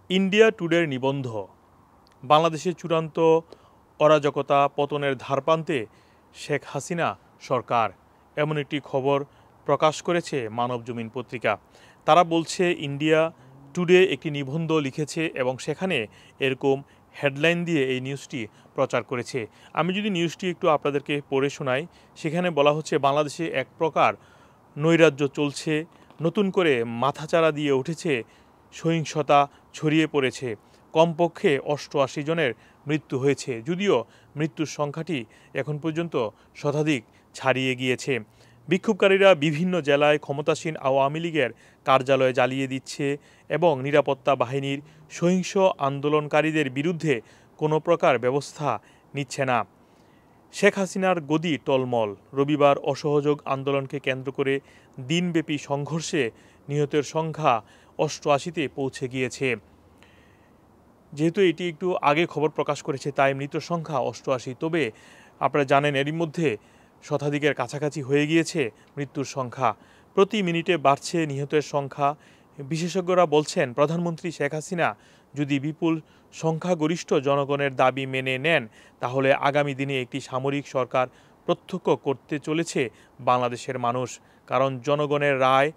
India টুডের নিবন্ধ বাংলাদেশের চূড়ান্ত অরাজকতা পতনের ধারপ্রান্তে শেখ হাসিনা সরকার এমন একটি খবর প্রকাশ করেছে মানবজমিন পত্রিকা। তারা বলছে ইন্ডিয়া টুডে একটি নিবন্ধ লিখেছে এবং সেখানে এরকম হেডলাইন দিয়ে এই নিউজটি প্রচার করেছে। আমি যদি নিউজটি একটু আপনাদেরকে পড়ে শোনাই, সেখানে বলা হচ্ছে বাংলাদেশে এক প্রকার নৈরাজ্য চলছে, নতুন করে মাথাচাড়া দিয়ে উঠেছে, সহিংসতা ছড়িয়ে পড়েছে, কমপক্ষে ৮৮ জনের মৃত্যু হয়েছে, যদিও মৃত্যুর সংখ্যাটি এখন পর্যন্ত শতাধিক ছাড়িয়ে গিয়েছে। বিক্ষোভকারীরা বিভিন্ন জেলায় ক্ষমতাসীন আওয়ামী লীগের কার্যালয় জ্বালিয়ে দিচ্ছে এবং নিরাপত্তা বাহিনীর সহিংস আন্দোলনকারীদের বিরুদ্ধে কোনো প্রকার ব্যবস্থা নিচ্ছে না। শেখ হাসিনার গদি টলমল। রবিবার অসহযোগ আন্দোলনকে কেন্দ্র করে দিনব্যাপী সংঘর্ষে নিহতের সংখ্যা ৮৮-তে পৌঁছে গিয়েছে। যেহেতু এটি একটু আগে খবর প্রকাশ করেছে তাই মৃত সংখ্যা ৮৮। তবে আপনারা জানেন এরই মধ্যে শতাধিকের কাছাকাছি হয়ে গিয়েছে মৃত্যুর সংখ্যা। প্রতি মিনিটে বাড়ছে নিহতের সংখ্যা। বিশেষজ্ঞরা বলছেন প্রধানমন্ত্রী শেখ হাসিনা যদি বিপুল সংখ্যাগরিষ্ঠ জনগণের দাবি মেনে নেন তাহলে আগামী দিনে একটি সামরিক সরকার প্রত্যক্ষ করতে চলেছে বাংলাদেশের মানুষ। কারণ জনগণের রায়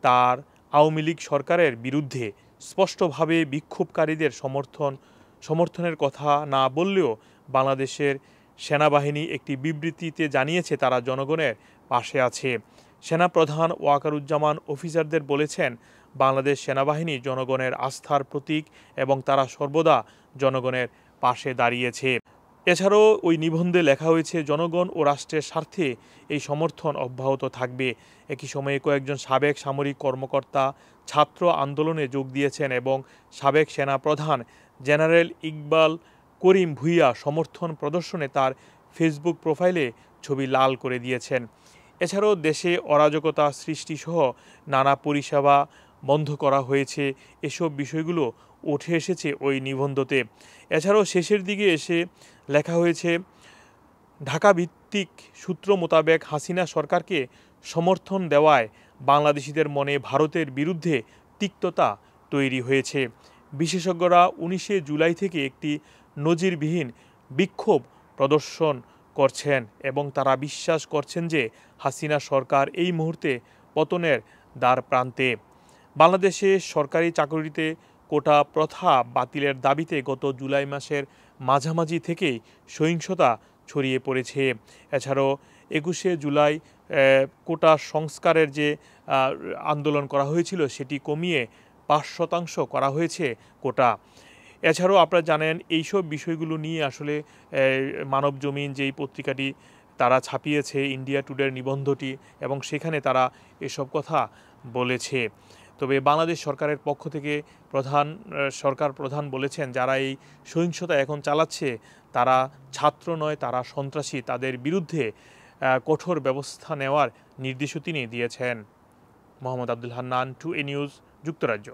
তার আওয়ামী লীগ সরকারের বিরুদ্ধে। স্পষ্টভাবে বিক্ষোভকারীদের সমর্থনের কথা না বললেও বাংলাদেশের সেনাবাহিনী একটি বিবৃতিতে জানিয়েছে তারা জনগণের পাশে আছে। সেনাপ্রধান ওয়াকারুজ্জামান অফিসারদের বলেছেন বাংলাদেশ সেনাবাহিনী জনগণের আস্থার প্রতীক এবং তারা সর্বদা জনগণের পাশে দাঁড়িয়েছে। এছাড়াও ওই নিবন্ধে লেখা হয়েছে জনগণ ও রাষ্ট্রের স্বার্থে এই সমর্থন অব্যাহত থাকবে। একই সময়ে কয়েকজন সাবেক সামরিক কর্মকর্তা ছাত্র আন্দোলনে যোগ দিয়েছেন এবং সাবেক সেনাপ্রধান জেনারেল ইকবাল করিম ভূঁইয়া সমর্থন প্রদর্শনে তার ফেসবুক প্রোফাইলে ছবি লাল করে দিয়েছেন। এছাড়াও দেশে অরাজকতা সৃষ্টিসহ নানা পরিষেবা বন্ধ করা হয়েছে, এসব বিষয়গুলো উঠে এসেছে ওই নিবন্ধতে। এছাড়াও শেষের দিকে এসে লেখা হয়েছে ঢাকা ভিত্তিক সূত্র মোতাবেক হাসিনা সরকারকে সমর্থন দেওয়ায় বাংলাদেশিদের মনে ভারতের বিরুদ্ধে তিক্ততা তৈরি হয়েছে। বিশেষজ্ঞরা ১৯শে জুলাই থেকে একটি নজিরবিহীন বিক্ষোভ প্রদর্শন করছেন এবং তারা বিশ্বাস করছেন যে হাসিনা সরকার এই মুহূর্তে পতনের দ্বার প্রান্তে। বাংলাদেশে সরকারি চাকরিতে কোটা প্রথা বাতিলের দাবিতে গত জুলাই মাসের মাঝামাঝি থেকেই সহিংসতা ছড়িয়ে পড়েছে। এছাড়াও ২১শে জুলাই কোটা সংস্কারের যে আন্দোলন করা হয়েছিল সেটি কমিয়ে ৫% করা হয়েছে কোটা। এছাড়াও আপনারা জানেন এইসব বিষয়গুলো নিয়ে আসলে মানবজমিন যেই পত্রিকাটি তারা ছাপিয়েছে ইন্ডিয়া টুডের নিবন্ধটি এবং সেখানে তারা এসব কথা বলেছে। তবে বাংলাদেশ সরকারের পক্ষ থেকে সরকার প্রধান বলেছেন যারা এই সহিংসতা এখন চালাচ্ছে তারা ছাত্র নয়, তারা সন্ত্রাসী, তাদের বিরুদ্ধে কঠোর ব্যবস্থা নেওয়ার নির্দেশও তিনি দিয়েছেন। মোহাম্মদ আব্দুল হান্নান, 2A নিউজ, যুক্তরাজ্য।